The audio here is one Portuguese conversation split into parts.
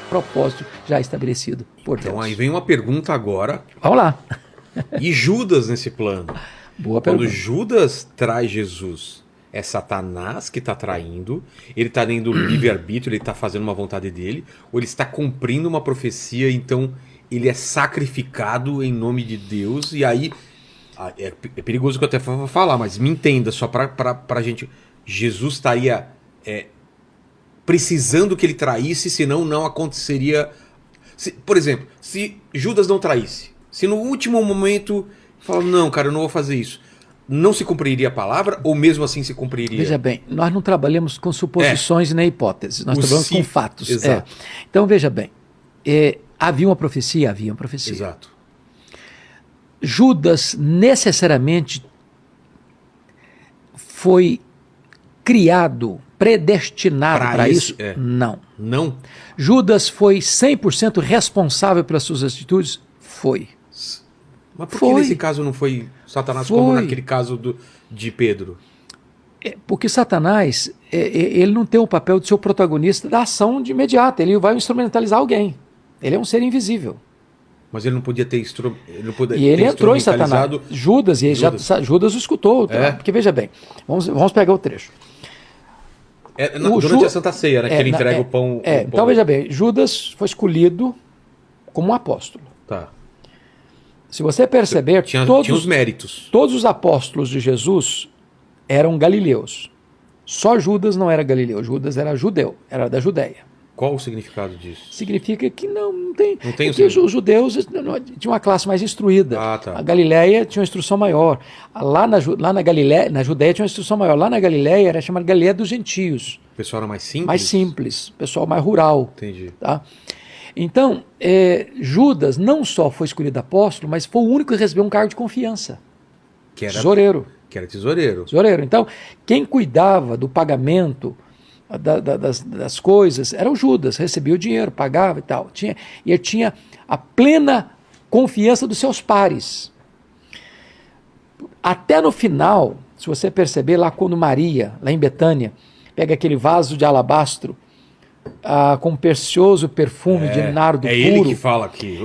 propósito já estabelecido por Deus. Então aí vem uma pergunta agora. Vamos lá. E Judas nesse plano? Boa Quando pergunta. Judas traz Jesus, é Satanás que está traindo, ele está tendo livre-arbítrio, ele está fazendo uma vontade dele, ou ele está cumprindo uma profecia, então ele é sacrificado em nome de Deus, e aí é perigoso que eu até vou falar, mas me entenda, só para a gente, Jesus estaria precisando que ele traísse, senão não aconteceria. Por exemplo, se Judas não traísse, se no último momento fala, não, cara, eu não vou fazer isso, não se cumpriria a palavra ou mesmo assim se cumpriria? Veja bem, nós não trabalhamos com suposições nem hipóteses, nós trabalhamos com fatos. Exato. Então veja bem, havia uma profecia? Havia uma profecia. Exato. Judas necessariamente foi criado, predestinado para isso? Não. Não? Judas foi 100% responsável pelas suas atitudes? Foi. Mas por que nesse caso não foi Satanás como naquele caso de Pedro? Porque Satanás, ele não tem o papel de ser o protagonista da ação de imediata, ele vai instrumentalizar alguém. Ele é um ser invisível. Mas ele não podia ter E ele entrou em Satanás. Judas o escutou. Porque veja bem, vamos pegar o trecho. Durante a Santa Ceia, né, que ele entrega o pão. Então veja bem, Judas foi escolhido como um apóstolo. Tá. Se você perceber, tinha os méritos. Todos os apóstolos de Jesus eram galileus. Só Judas não era galileu. Judas era judeu, era da Judéia. Qual o significado disso? Significa que não tem. Porque os judeus tinham uma classe mais instruída. Tá. A Galileia tinha uma instrução maior. Lá na Galileia, na Judéia tinha uma instrução maior. Lá na Galileia era chamada Galileia dos gentios. O pessoal era mais simples? Mais simples, pessoal mais rural. Entendi. Tá? Então, Judas não só foi escolhido apóstolo, mas foi o único que recebeu um cargo de confiança. Que era tesoureiro. Que era tesoureiro. Então, quem cuidava do pagamento das coisas era o Judas, recebia o dinheiro, pagava e tal. E ele tinha a plena confiança dos seus pares. Até no final, se você perceber, lá quando Maria, lá em Betânia, pega aquele vaso de alabastro com um precioso perfume de nardo puro. É ele que fala aqui.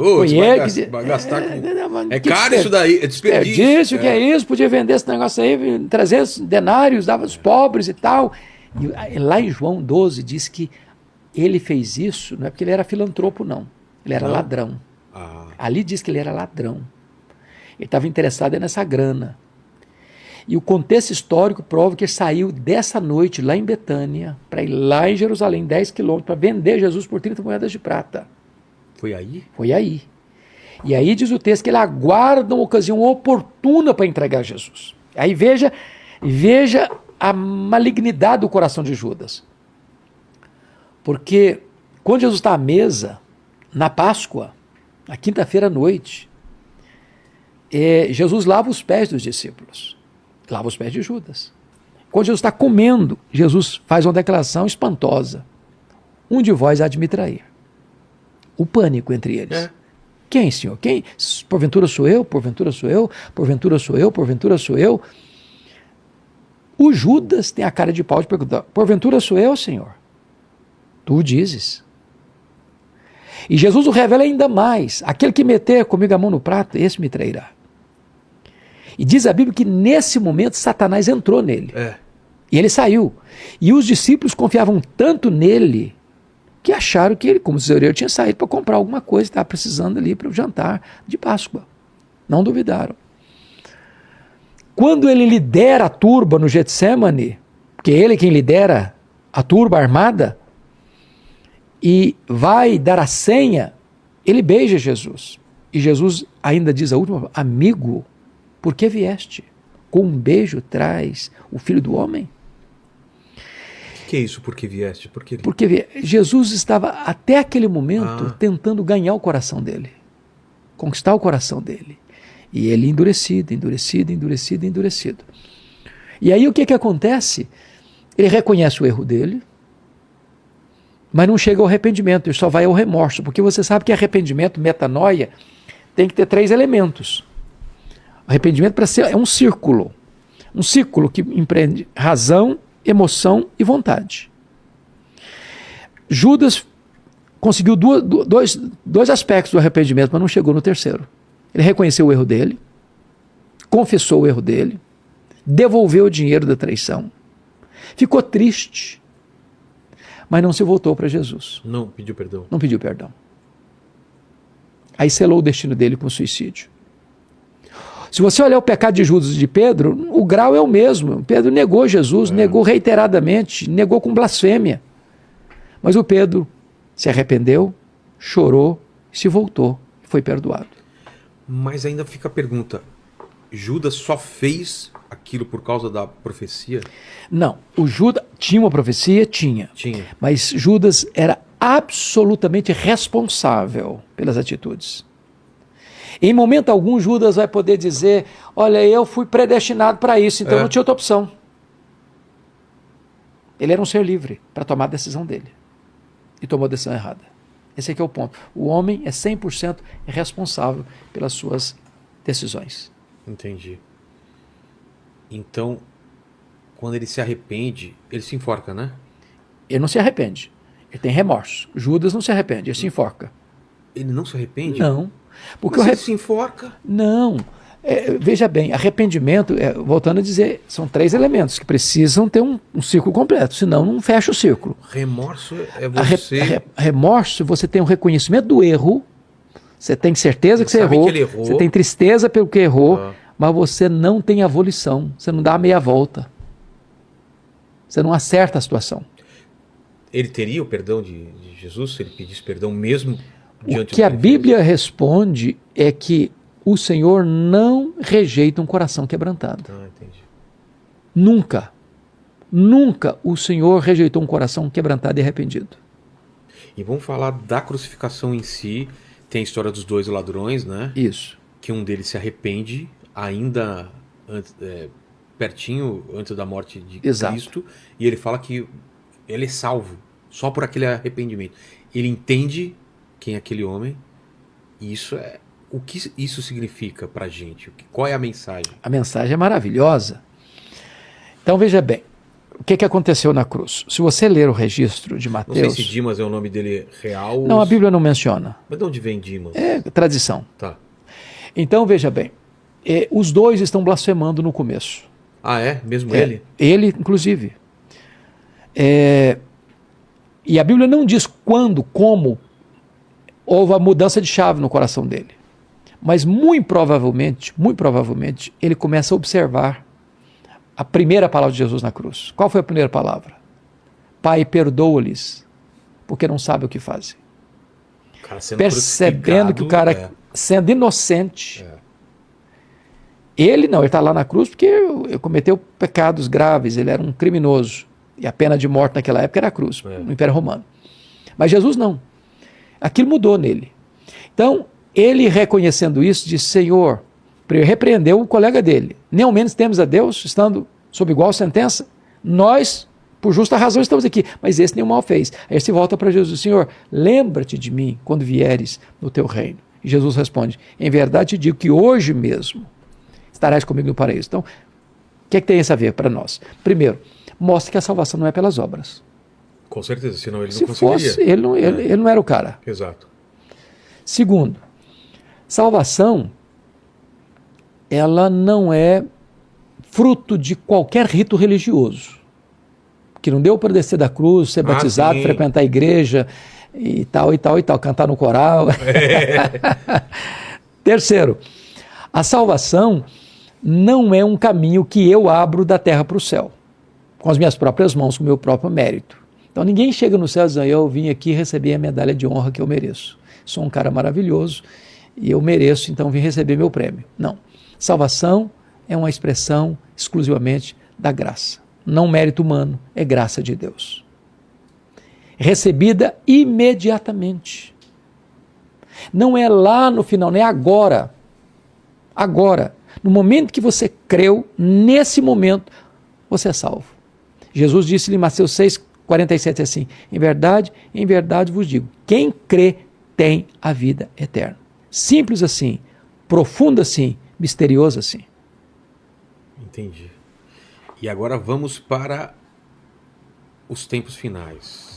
Vai gastar com... caro isso daí, é desperdício. Que é isso, podia vender esse negócio aí, 300 denários, dava aos pobres e tal. E lá em João 12 diz que ele fez isso, não é porque ele era filantropo, não. Ele era ladrão. Ali diz que ele era ladrão. Ele estava interessado nessa grana. E o contexto histórico prova que ele saiu dessa noite lá em Betânia para ir lá em Jerusalém, 10 quilômetros, para vender Jesus por 30 moedas de prata. Foi aí? Foi aí. E aí diz o texto que ele aguarda uma ocasião oportuna para entregar Jesus. Aí veja a malignidade do coração de Judas. Porque quando Jesus está à mesa, na Páscoa, na quinta-feira à noite, Jesus lava os pés dos discípulos. Lava os pés de Judas. Quando Jesus está comendo, Jesus faz uma declaração espantosa. Um de vós há de me trair. O pânico entre eles. Quem, Senhor? Quem? Porventura sou eu? Porventura sou eu? Porventura sou eu? Porventura sou eu? O Judas tem a cara de pau de perguntar, porventura sou eu, Senhor? Tu o dizes. E Jesus o revela ainda mais. Aquele que meter comigo a mão no prato, esse me trairá. E diz a Bíblia que nesse momento Satanás entrou nele. E ele saiu. E os discípulos confiavam tanto nele que acharam que ele, como tesoureiro, tinha saído para comprar alguma coisa, estava precisando ali para o jantar de Páscoa. Não duvidaram. Quando ele lidera a turba no Getsemane, porque ele é quem lidera a turba armada, e vai dar a senha, ele beija Jesus. E Jesus ainda diz a última, amigo, por que vieste? Com um beijo traz o Filho do Homem? O que é isso, por que vieste? Porque Jesus estava até aquele momento tentando ganhar o coração dele, conquistar o coração dele. E ele endurecido. E aí o que acontece? Ele reconhece o erro dele, mas não chega ao arrependimento, ele só vai ao remorso, porque você sabe que arrependimento, metanoia, tem que ter 3 elementos. Arrependimento é um círculo que empreende razão, emoção e vontade. Judas conseguiu dois aspectos do arrependimento, mas não chegou no terceiro. Ele reconheceu o erro dele, confessou o erro dele, devolveu o dinheiro da traição, ficou triste, mas não se voltou para Jesus. Não pediu perdão. Não pediu perdão. Aí selou o destino dele com suicídio. Se você olhar o pecado de Judas e de Pedro, o grau é o mesmo. Pedro negou Jesus, negou reiteradamente, negou com blasfêmia. Mas o Pedro se arrependeu, chorou, se voltou, foi perdoado. Mas ainda fica a pergunta, Judas só fez aquilo por causa da profecia? Não, o Judas tinha uma profecia? Tinha. Mas Judas era absolutamente responsável pelas atitudes. Em momento algum, Judas vai poder dizer, olha, eu fui predestinado para isso, então não tinha outra opção. Ele era um ser livre para tomar a decisão dele. E tomou a decisão errada. Esse aqui é o ponto. O homem é 100% responsável pelas suas decisões. Entendi. Então, quando ele se arrepende, ele se enforca, né? Ele não se arrepende. Ele tem remorso. Judas não se arrepende, ele se enforca. Ele não se arrepende? Não. Porque mas ele se enforca? Não. Veja bem, arrependimento, voltando a dizer, são 3 elementos que precisam ter um círculo completo, senão não fecha o círculo. Remorso é você... Remorso, você tem um reconhecimento do erro, você tem certeza que você errou, você tem tristeza pelo que errou, mas você não tem a volição, você não dá a meia volta. Você não acerta a situação. Ele teria o perdão de Jesus se ele pedisse perdão mesmo diante do O que a Bíblia responde é que o Senhor não rejeita um coração quebrantado. Entendi. Nunca, nunca o Senhor rejeitou um coração quebrantado e arrependido. E vamos falar da crucificação em si. Tem a história dos 2 ladrões, né? Isso. Que um deles se arrepende ainda pertinho antes da morte de Cristo. E ele fala que ele é salvo só por aquele arrependimento. Ele entende quem é aquele homem. E isso é... O que isso significa para a gente? Qual é a mensagem? A mensagem é maravilhosa. Então veja bem, o que aconteceu na cruz? Se você ler o registro de Mateus... Não sei se Dimas é o nome dele real. Não, a Bíblia não menciona. Mas de onde vem Dimas? É tradição. Tá. Então veja bem, os 2 estão blasfemando no começo. Ah, é? Mesmo ele? Ele, inclusive. E a Bíblia não diz quando, como houve a mudança de chave no coração dele. Mas muito provavelmente, ele começa a observar a primeira palavra de Jesus na cruz. Qual foi a primeira palavra? Pai, perdoa-lhes, porque não sabem o que fazem. Percebendo que o cara, sendo inocente, ele está lá na cruz porque ele cometeu pecados graves, ele era um criminoso. E a pena de morte naquela época era a cruz, no Império Romano. Mas Jesus não. Aquilo mudou nele. Então, ele reconhecendo isso, disse, Senhor, repreendeu o colega dele. Nem ao menos temos a Deus, estando sob igual sentença. Nós, por justa razão, estamos aqui. Mas esse nenhum mal fez. Aí ele se volta para Jesus, Senhor, lembra-te de mim quando vieres no teu reino. E Jesus responde, em verdade te digo que hoje mesmo estarás comigo no paraíso. Então, o que tem isso a ver para nós? Primeiro, mostra que a salvação não é pelas obras. Com certeza, senão ele não conseguiria. Se fosse, ele não era o cara. Exato. Segundo, salvação, ela não é fruto de qualquer rito religioso. Que não deu para descer da cruz, ser batizado, frequentar a igreja e tal, cantar no coral. Terceiro, a salvação não é um caminho que eu abro da terra para o céu, com as minhas próprias mãos, com o meu próprio mérito. Então ninguém chega no céu dizendo, eu vim aqui receber a medalha de honra que eu mereço. Sou um cara maravilhoso e eu mereço, então vim receber meu prêmio. Não. Salvação é uma expressão exclusivamente da graça. Não mérito humano, é graça de Deus. Recebida imediatamente. Não é lá no final, não é agora. Agora. No momento que você creu, nesse momento, você é salvo. Jesus disse em Mateus 6,47 assim, em verdade vos digo, quem crê tem a vida eterna. Simples assim, profundo assim, misterioso assim. Entendi. E agora vamos para os tempos finais.